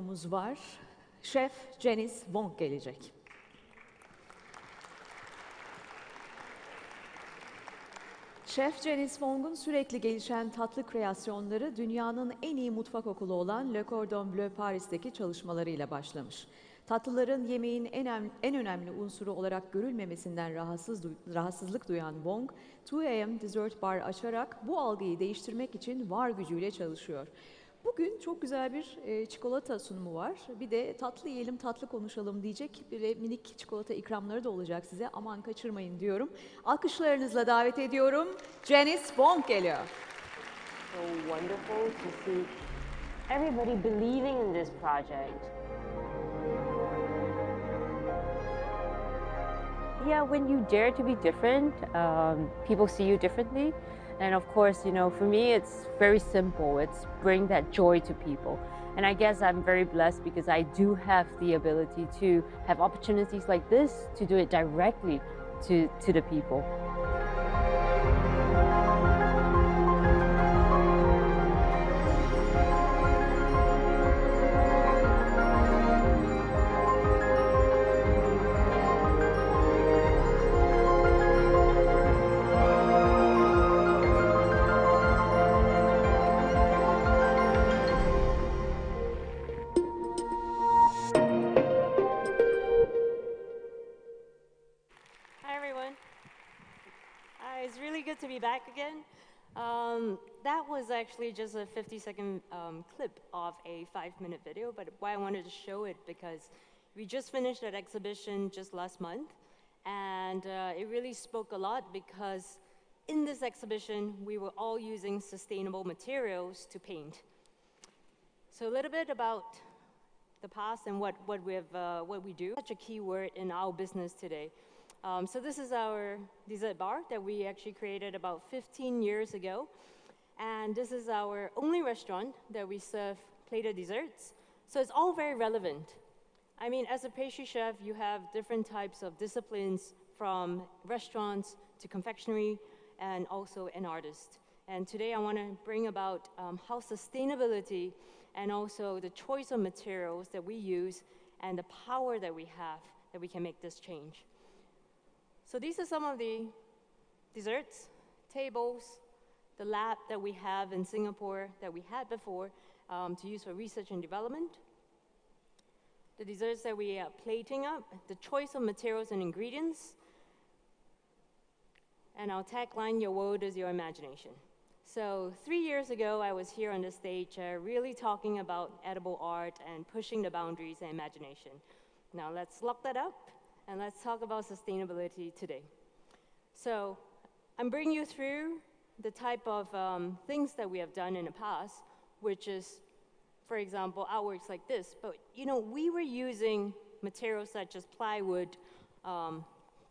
konuğumuz var. Şef Janice Wong gelecek. Şef Janice Wong'un sürekli gelişen tatlı kreasyonları dünyanın en iyi mutfak okulu olan Le Cordon Bleu Paris'teki çalışmalarıyla başlamış. Tatlıların yemeğin en önemli unsuru olarak görülmemesinden rahatsızlık duyan Wong, 2 AM Dessert Bar açarak bu algıyı değiştirmek için var gücüyle çalışıyor. Bugün çok güzel bir çikolata sunumu var. Bir de tatlı yiyelim, tatlı konuşalım diyecek böyle minik çikolata ikramları da olacak size. Aman kaçırmayın diyorum. Alkışlarınızla davet ediyorum. Janice Wong geliyor. So wonderful to see everybody believing in this project. Yeah, when you dare to be different, people see you differently. And of course, you know, for me, it's very simple. It's bring that joy to people. And I guess I'm very blessed because I do have the ability to have opportunities like this to do it directly to the people. It's really good to be back again. That was actually just a 50-second clip of a 5-minute video, but why I wanted to show it because we just finished that exhibition just last month, and it really spoke a lot because in this exhibition, we were all using sustainable materials to paint. So a little bit about the past and what we do. Such a key word in our business today. So this is our dessert bar that we actually created about 15 years ago. And this is our only restaurant that we serve plated desserts. So it's all very relevant. I mean, as a pastry chef, you have different types of disciplines from restaurants to confectionery and also an artist. And today I want to bring about how sustainability and also the choice of materials that we use and the power that we have that we can make this change. So these are some of the desserts, tables, the lab that we have in Singapore that we had before to use for research and development. The desserts that we are plating up, the choice of materials and ingredients, and our tagline, your world is your imagination. So 3 years ago, I was here on the stage really talking about edible art and pushing the boundaries and imagination. Now let's lock that up. And let's talk about sustainability today. So I'm bringing you through the type of things that we have done in the past, which is, for example, artworks like this. But you know, we were using materials such as plywood,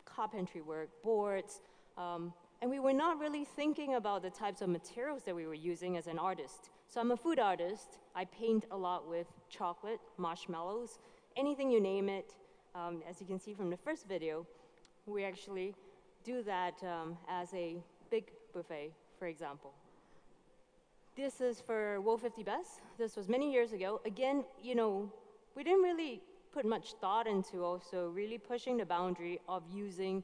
carpentry work, boards, and we were not really thinking about the types of materials that we were using as an artist. So I'm a food artist. I paint a lot with chocolate, marshmallows, anything you name it. As you can see from the first video, we actually do that as a big buffet, for example. This is for World 50 Best. This was many years ago. Again, you know, we didn't really put much thought into also really pushing the boundary of using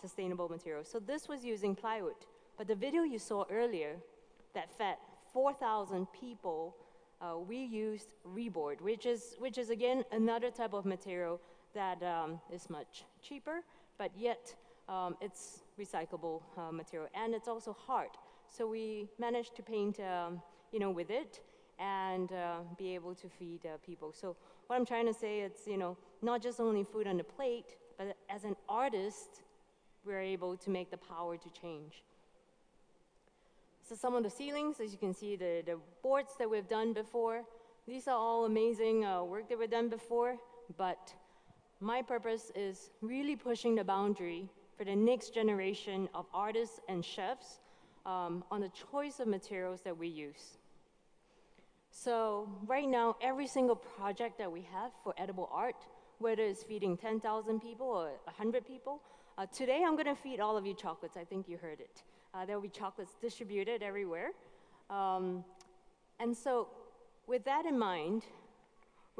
sustainable materials. So this was using plywood. But the video you saw earlier that fed 4,000 people, we used reboard, which is again another type of material that is much cheaper, but yet it's recyclable material, and it's also hard. So we managed to paint, you know, with it and be able to feed people. So what I'm trying to say is, you know, not just only food on the plate, but as an artist, we're able to make the power to change. So some of the ceilings, as you can see, the boards that we've done before, these are all amazing work that we've done before, but my purpose is really pushing the boundary for the next generation of artists and chefs on the choice of materials that we use. So right now, every single project that we have for edible art, whether it's feeding 10,000 people or 100 people, today I'm gonna feed all of you chocolates. I think you heard it. There will be chocolates distributed everywhere. And so with that in mind,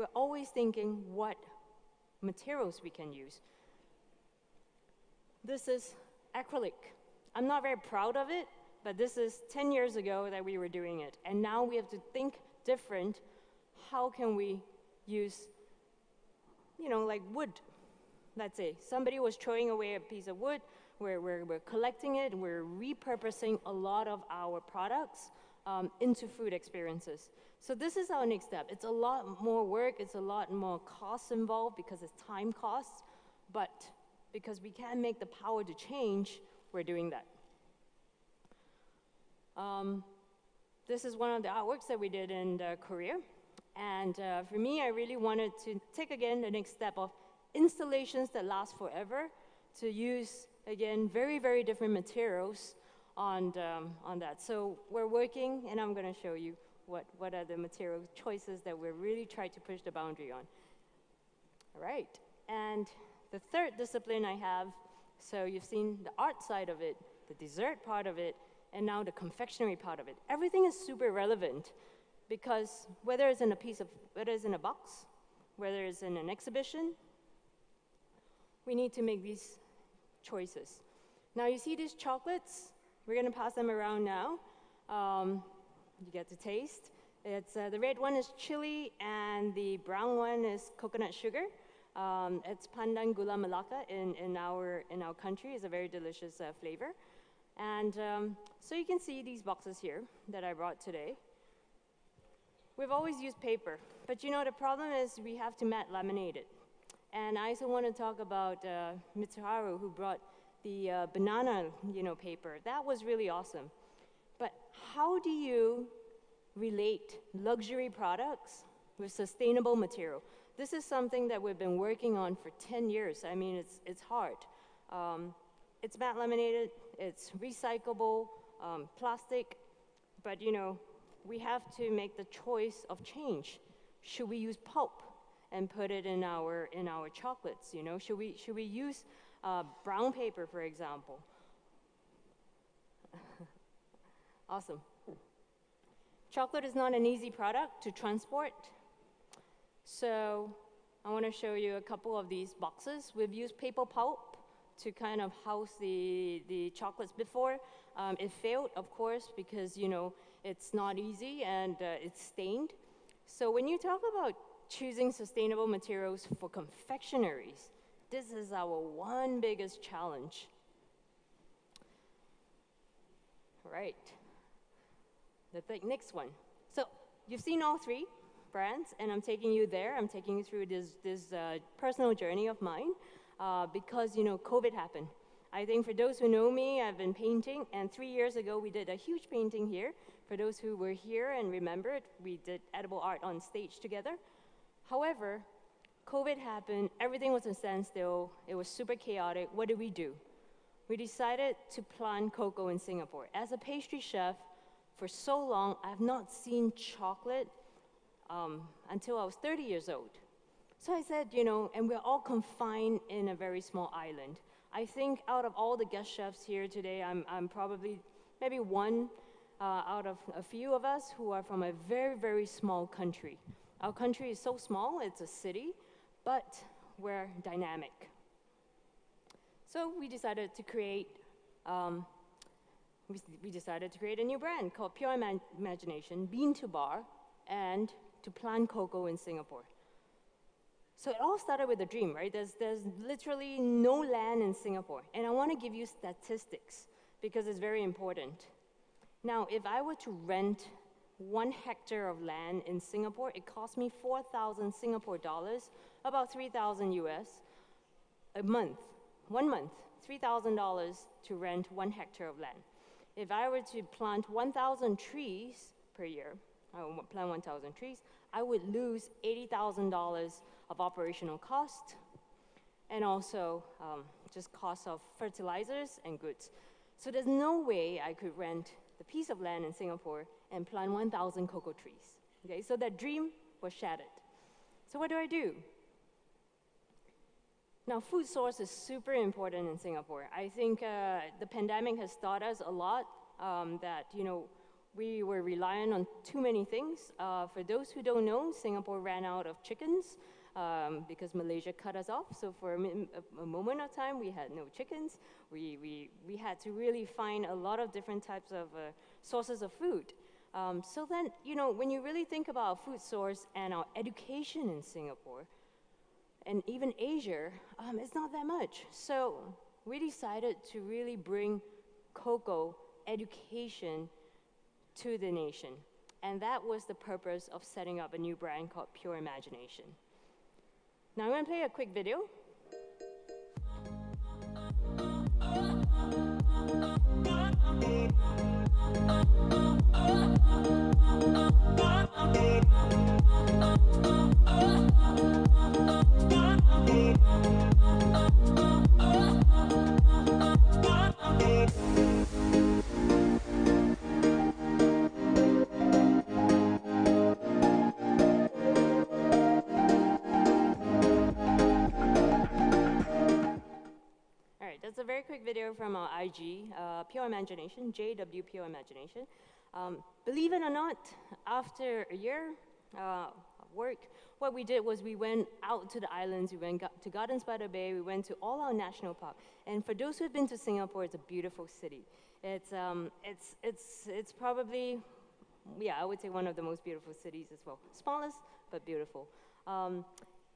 we're always thinking what materials we can use. This is acrylic. I'm not very proud of it, but this is 10 years ago that we were doing it. And now we have to think different. How can we use, like wood? Let's say somebody was throwing away a piece of wood, we're collecting it, we're repurposing a lot of our products into food experiences. So this is our next step. It's a lot more work, it's a lot more costs involved because it's time costs, but because we can make the power to change, we're doing that. This is one of the artworks that we did in Korea. And for me, I really wanted to take again the next step of installations that last forever, to use, again, very, very different materials on that. So we're working, and I'm going to show you what are the material choices that we're really trying to push the boundary on. All right, and the third discipline I have, so you've seen the art side of it, the dessert part of it, and now the confectionery part of it. Everything is super relevant because whether it's in a box, whether it's in an exhibition, we need to make these choices. Now you see these chocolates? We're gonna pass them around now. You get to taste. It's the red one is chili and the brown one is coconut sugar. It's pandan gula melaka in our country. It's a very delicious flavor. And so you can see these boxes here that I brought today. We've always used paper, but the problem is we have to matte laminate it. And I also want to talk about Mitsuharu, who brought the banana paper. That was really awesome. But how do you relate luxury products with sustainable material? This is something that we've been working on for 10 years. I mean, it's hard. It's matte laminated, it's recyclable, plastic, but we have to make the choice of change. Should we use pulp and put it in our chocolates? Should we use brown paper, for example? Awesome. Chocolate is not an easy product to transport, so I want to show you a couple of these boxes. We've used paper pulp to kind of house the chocolates before. It failed, of course, because it's not easy and it's stained. So when you talk about choosing sustainable materials for confectioneries, this is our one biggest challenge. All right, the next one. So you've seen all three brands, and I'm taking you there. I'm taking you through this personal journey of mine because COVID happened. I think for those who know me, I've been painting, and 3 years ago we did a huge painting here. For those who were here and remember it, we did edible art on stage together. However, COVID happened, everything was a standstill, it was super chaotic. What did we do? We decided to plant cocoa in Singapore. As a pastry chef, for so long, I've not seen chocolate until I was 30 years old. So I said, and we're all confined in a very small island. I think out of all the guest chefs here today, I'm probably maybe one out of a few of us who are from a very, very small country. Our country is so small, it's a city, but we're dynamic. So we decided to create a new brand called Pure Imagination, Bean to Bar, and to plant cocoa in Singapore. So it all started with a dream, right? There's literally no land in Singapore. And I want to give you statistics because it's very important. Now, if I were to rent 1 hectare of land in Singapore, it cost me 4,000 Singapore dollars, about 3,000 US, a month, 1 month, $3,000 to rent 1 hectare of land. If I were to plant 1,000 trees per year, I would plant 1,000 trees, I would lose $80,000 of operational cost and also just cost of fertilizers and goods. So there's no way I could rent the piece of land in Singapore and plant 1,000 cocoa trees. Okay, so that dream was shattered. So what do? Now, food source is super important in Singapore. I think the pandemic has taught us a lot that we were reliant on too many things. For those who don't know, Singapore ran out of chickens because Malaysia cut us off. So for a moment of time, we had no chickens. We had to really find a lot of different types of sources of food. So then, you know, when you really think about our food source and our education in Singapore, and even Asia, it's not that much. So we decided to really bring cocoa education to the nation. And that was the purpose of setting up a new brand called Pure Imagination. Now I'm going to play a quick video. That's a very quick video from our IG, Pure Imagination, JW Pure Imagination. Believe it or not, after a year of work, what we did was we went out to the islands, we went to Gardens by the Bay, we went to all our national parks. And for those who have been to Singapore, it's a beautiful city. It's probably, yeah, I would say one of the most beautiful cities as well. Smallest, but beautiful.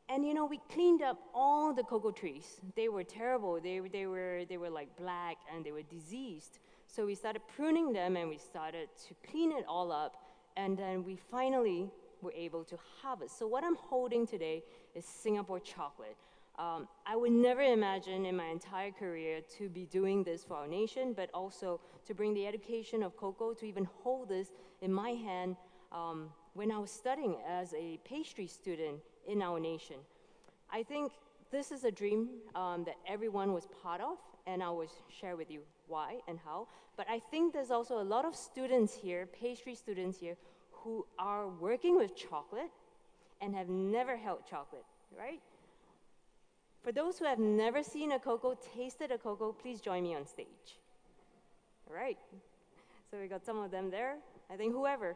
And you know, we cleaned up all the cocoa trees. They were terrible. They were like black and they were diseased. So we started pruning them and we started to clean it all up. And then we finally were able to harvest. So what I'm holding today is Singapore chocolate. I would never imagine in my entire career to be doing this for our nation, but also to bring the education of cocoa, to even hold this in my hand when I was studying as a pastry student in our nation. I think this is a dream that everyone was part of, and I will share with you why and how. But I think there's also a lot of students here, pastry students here, who are working with chocolate and have never held chocolate, right? For those who have never seen a cocoa, tasted a cocoa, please join me on stage. All right, so we got some of them there. I think whoever.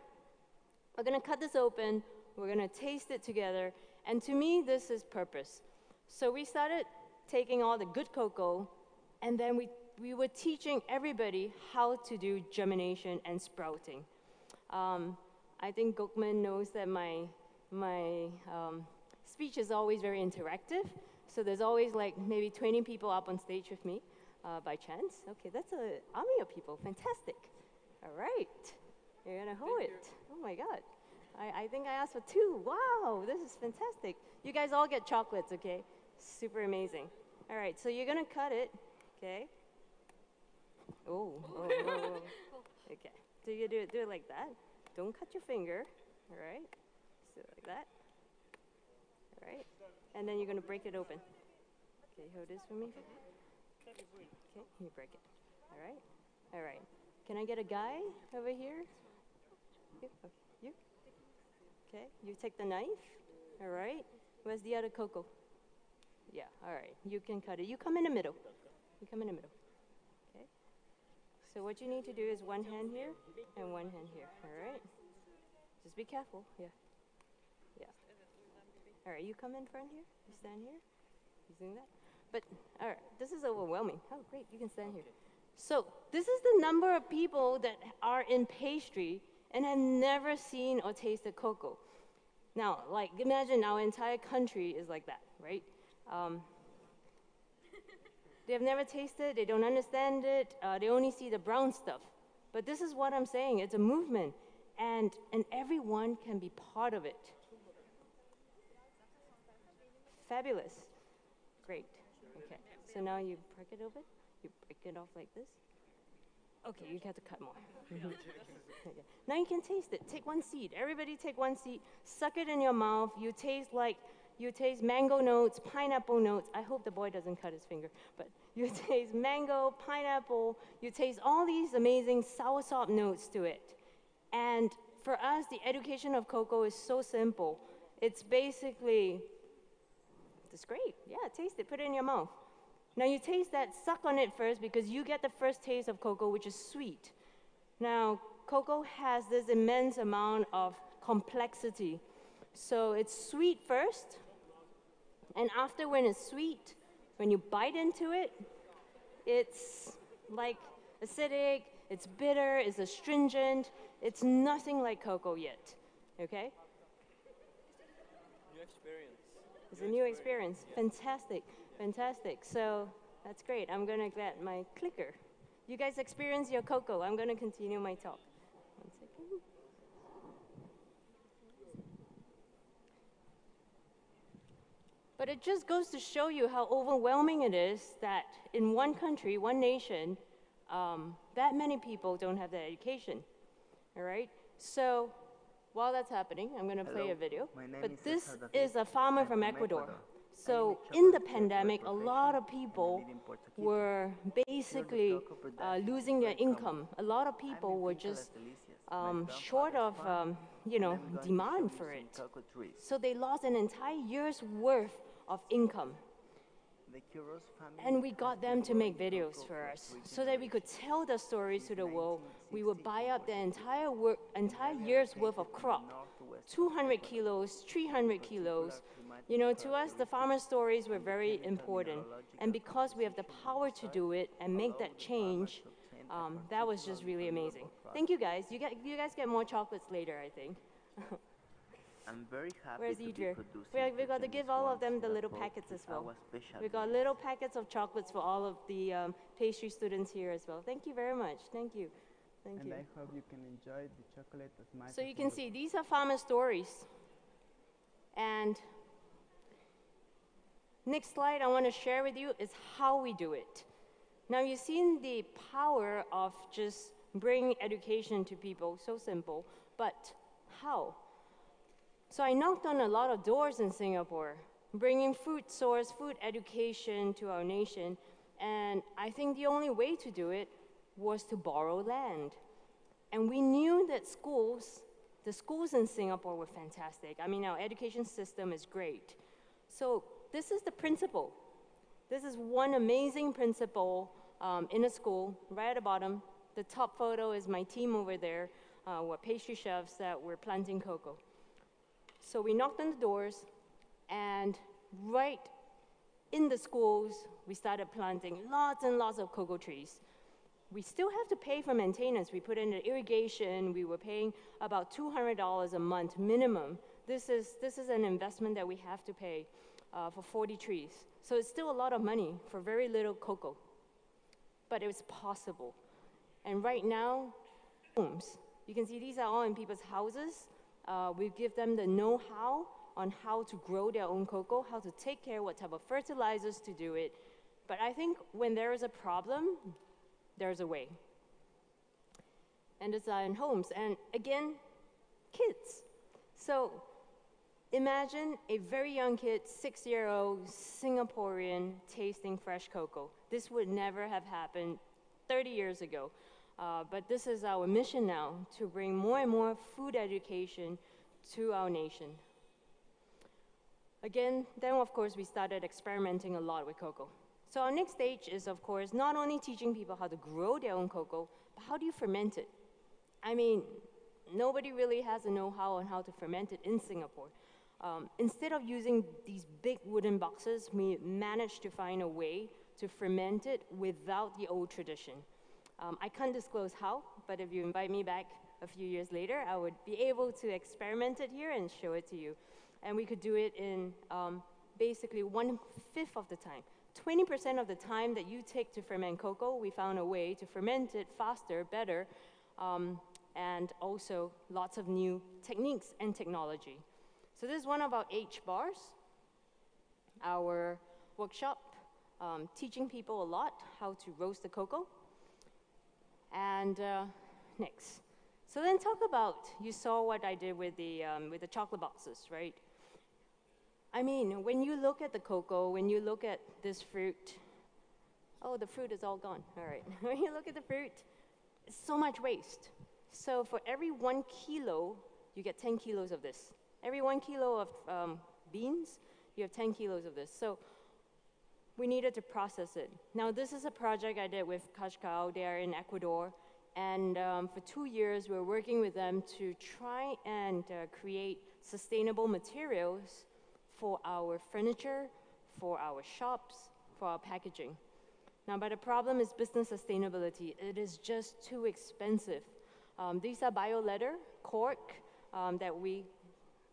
We're gonna cut this open, we're gonna taste it together, and to me, this is purpose. So we started taking all the good cocoa, and then we were teaching everybody how to do germination and sprouting. I think Gokman knows that my speech is always very interactive, so there's always like maybe 20 people up on stage with me by chance. Okay, that's an army of people, fantastic. All right, you're gonna hold it. Oh my God. I think I asked for 2. Wow, this is fantastic. You guys all get chocolates, okay? Super amazing. All right, so you're gonna cut it, okay? Oh. Okay, so you do it like that. Don't cut your finger, all right? Just do it like that, all right? And then you're gonna break it open. Okay, hold this for me. Okay, you break it, all right? All right, can I get a guy over here? You, okay, you? Okay, you take the knife, all right? Where's the other cocoa? Yeah, all right, you can cut it. You come in the middle. You come in the middle, okay? So what you need to do is one hand here and one hand here, all right? Just be careful, yeah. All right, you come in front here, you stand here, you doing that? But, all right, this is overwhelming. Oh, great, you can stand here. So this is the number of people that are in pastry and have never seen or tasted cocoa. Now, like, imagine our entire country is like that, right? They have never tasted, they don't understand it, they only see the brown stuff. But this is what I'm saying, it's a movement, and everyone can be part of it. Fabulous. Great. Okay, so now you break it open, you break it off like this. Okay, you have to cut more. Okay. Now you can taste it. Take one seed. Everybody take one seed. Suck it in your mouth. You taste mango notes, pineapple notes. I hope the boy doesn't cut his finger. But you taste mango, pineapple. You taste all these amazing soursop notes to it. And for us, the education of cocoa is so simple. It's basically, it's great. Yeah, taste it. Put it in your mouth. Now you taste that, suck on it first because you get the first taste of cocoa, which is sweet. Now, cocoa has this immense amount of complexity. So it's sweet first, and after when it's sweet, when you bite into it, it's like acidic, it's bitter, it's astringent, it's nothing like cocoa yet, okay? New experience. It's a new experience. Fantastic, fantastic. So that's great. I'm gonna get my clicker. You guys experience your cocoa. I'm gonna continue my talk. 1 second. But it just goes to show you how overwhelming it is that in one country, one nation, that many people don't have that education, all right? So while that's happening, I'm gonna play a video. But this is a farmer from Ecuador. So in the pandemic, a lot of people were basically losing their income. A lot of people were just short of, demand for it. So they lost an entire year's worth of income. And we got them to make videos for us so that we could tell the stories to the world. We would buy up the entire year's worth of crop, 200 kilos, 300 kilos. You know, to us, the farmer stories were very important. And because we have the power to do it and make that change, that was just really amazing. Thank you guys. You guys get more chocolates later, I think. I'm very happy Where's to be Idris? producing We got to give all of them the little report packets as with well. our special We got guest. little packets of chocolates for all of the pastry students here as well. Thank you very much. Thank you. Thank And you. I hope you can enjoy the chocolate as much So as you can see these are farmer stories. And next slide I want to share with you is how we do it. Now you've seen the power of just bringing education to people, so simple, but how? So I knocked on a lot of doors in Singapore, bringing food source, food education to our nation, and I think the only way to do it was to borrow land. And we knew that the schools in Singapore were fantastic. I mean, our education system is great. So this is the principle. This is one amazing principle in a school, right at the bottom. The top photo is my team over there, we're pastry chefs that were planting cocoa. So we knocked on the doors, and right in the schools, we started planting lots and lots of cocoa trees. We still have to pay for maintenance. We put in the irrigation. We were paying about $200 a month minimum. This is an investment that we have to pay for 40 trees. So it's still a lot of money for very little cocoa. But it was possible. And right now, homes. You can see these are all in people's houses. We give them the know-how on how to grow their own cocoa, how to take care, what type of fertilizers to do it. But I think when there is a problem, there's a way. And it's in homes. And again, kids. So imagine a very young kid, 6-year-old Singaporean, tasting fresh cocoa. This would never have happened 30 years ago. But this is our mission now, to bring more and more food education to our nation. Again, then of course we started experimenting a lot with cocoa. So our next stage is, of course, not only teaching people how to grow their own cocoa, but how do you ferment it? I mean, nobody really has a know-how on how to ferment it in Singapore. Instead of using these big wooden boxes, we managed to find a way to ferment it without the old tradition. I can't disclose how, but if you invite me back a few years later, I would be able to experiment it here and show it to you. And we could do it in basically 1/5 of the time. 20% of the time that you take to ferment cocoa, we found a way to ferment it faster, better, and also lots of new techniques and technology. So this is one of our H bars, our workshop, teaching people a lot how to roast the cocoa. And next. So then talk about, you saw what I did with the chocolate boxes, right? I mean, when you look at the cocoa, when you look at this fruit, oh, the fruit is all gone, all right. When you look at the fruit, it's so much waste. So for every 1 kilo, you get 10 kilos of this. Every 1 kilo of beans, you have 10 kilos of this. So we needed to process it. Now, this is a project I did with Kashkao. They are in Ecuador. And for 2 years, we're working with them to try and create sustainable materials for our furniture, for our shops, for our packaging. Now, but the problem is business sustainability. It is just too expensive. These are bio leather, cork, that we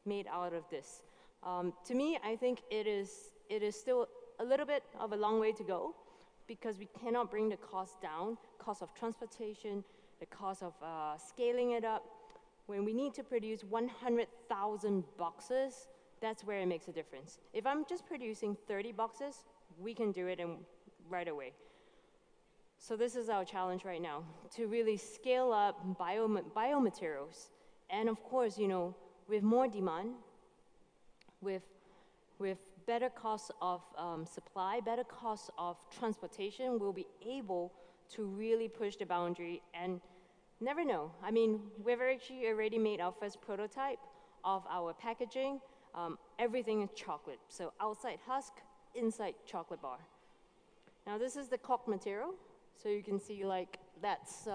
made out of this. To me, I think it is still a little bit of a long way to go because we cannot bring the cost down, cost of transportation, the cost of scaling it up. When we need to produce 100,000 boxes, that's where it makes a difference. If I'm just producing 30 boxes, we can do it right away. So this is our challenge right now, to really scale up biomaterials. And of course, you know, with more demand, with better costs of supply, better costs of transportation, we'll be able to really push the boundary and never know. I mean, we've actually already made our first prototype of our packaging. Everything is chocolate. So outside husk, inside chocolate bar. Now this is the cork material. So you can see like that's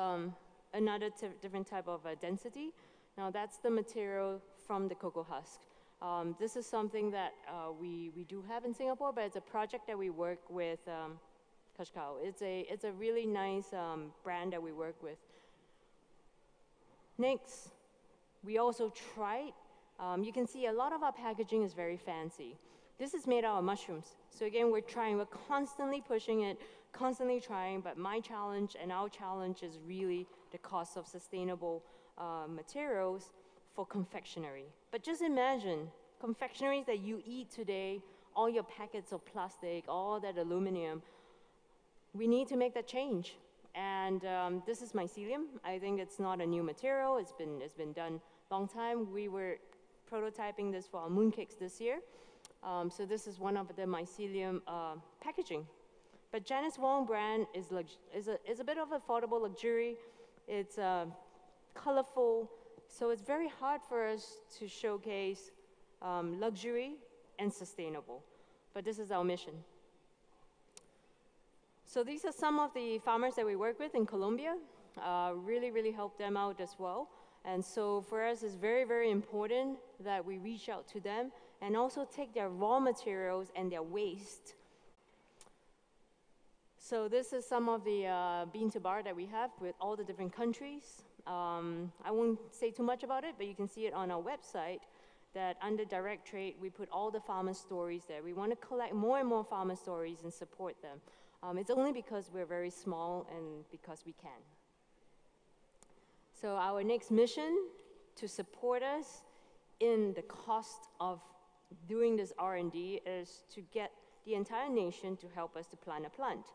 another different type of density. Now that's the material from the cocoa husk. This is something that we do have in Singapore, but it's a project that we work with Kashkao. It's a really nice brand that we work with. Next, we also tried, you can see a lot of our packaging is very fancy. This is made out of mushrooms. So again, we're constantly pushing it, constantly trying, but my challenge and our challenge is really the cost of sustainable materials for confectionery. But just imagine, confectioneries that you eat today, all your packets of plastic, all that aluminum, we need to make that change. And this is mycelium. I think it's not a new material. It's been done a long time. We were prototyping this for our mooncakes this year. So this is one of the mycelium packaging. But Janice Wong brand is a bit of affordable luxury. It's colorful. So it's very hard for us to showcase luxury and sustainable. But this is our mission. So these are some of the farmers that we work with in Colombia. Really help them out as well. And so for us, it's very important that we reach out to them and also take their raw materials and their waste. So this is some of the bean to bar that we have with all the different countries. I won't say too much about it, but you can see it on our website that under direct trade, we put all the farmer stories there. We want to collect more and more farmer stories and support them. It's only because we're very small and because we can. So our next mission to support us in the cost of doing this R&D is to get the entire nation to help us to plant a plant.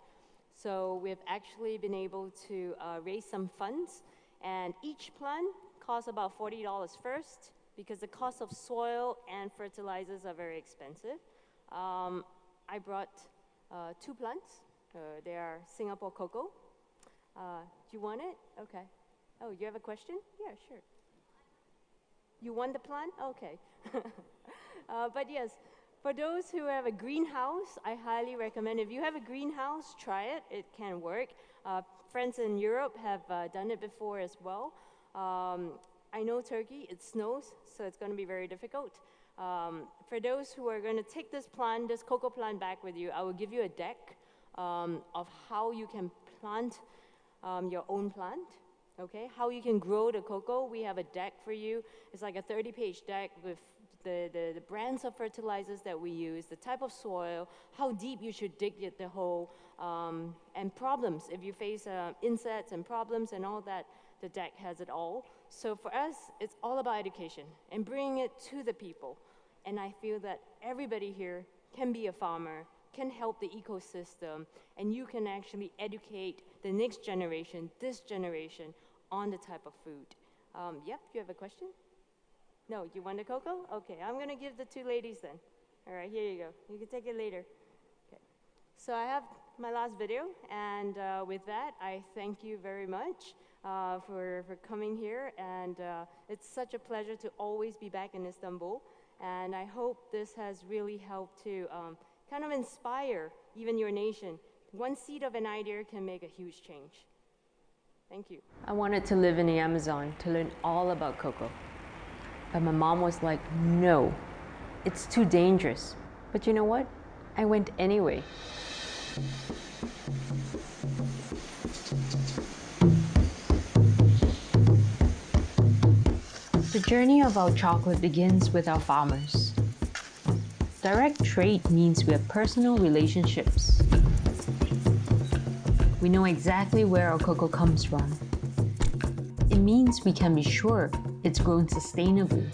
So we've actually been able to raise some funds, and each plant costs about $40 first because the cost of soil and fertilizers are very expensive. I brought 2 plants. They are Singapore cocoa. Do you want it? Okay. Oh, you have a question? Yeah, sure. You want the plant? Okay. But yes, for those who have a greenhouse, I highly recommend. If you have a greenhouse, try it. It can work. Friends in Europe have done it before as well. I know Turkey, it snows, so it's going to be very difficult. For those who are going to take this plant, this cocoa plant back with you, I will give you a deck of how you can plant your own plant, okay? How you can grow the cocoa. We have a deck for you. It's like a 30-page deck with the brands of fertilizers that we use, the type of soil, how deep you should dig the hole, and problems. If you face insects and problems and all that, the deck has it all. So for us, it's all about education and bringing it to the people. And I feel that everybody here can be a farmer, can help the ecosystem, and you can actually educate the next generation, this generation, on the type of food. Yep, you have a question? No, you want the cocoa? Okay, I'm gonna give the 2 ladies then. All right, here you go. You can take it later. Okay. So I have my last video, and with that, I thank you very much for coming here, and it's such a pleasure to always be back in Istanbul, and I hope this has really helped to kind of inspire even your nation. One seed of an idea can make a huge change. Thank you. I wanted to live in the Amazon to learn all about cocoa. But my mom was like, no, it's too dangerous. But you know what? I went anyway. The journey of our chocolate begins with our farmers. Direct trade means we have personal relationships. We know exactly where our cocoa comes from. It means we can be sure it's grown sustainably.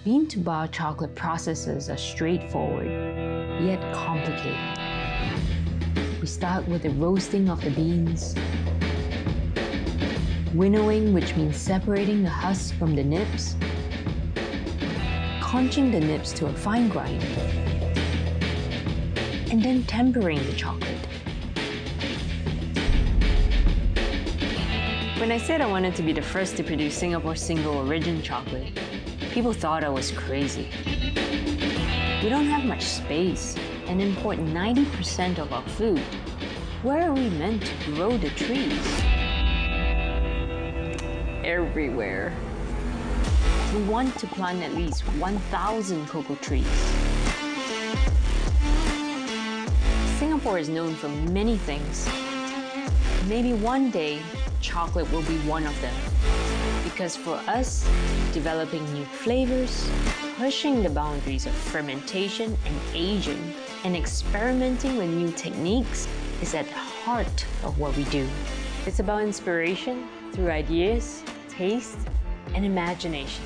Bean-to-bar chocolate processes are straightforward, yet complicated. We start with the roasting of the beans, winnowing, which means separating the husks from the nibs, conching the nibs to a fine grind, and then tempering the chocolate. When I said I wanted to be the first to produce Singapore single origin chocolate, people thought I was crazy. We don't have much space and import 90% of our food. Where are we meant to grow the trees? Everywhere. We want to plant at least 1,000 cocoa trees. Singapore is known for many things. Maybe one day, chocolate will be one of them. Because for us, developing new flavors, pushing the boundaries of fermentation and aging, and experimenting with new techniques is at the heart of what we do. It's about inspiration through ideas, taste, and imagination.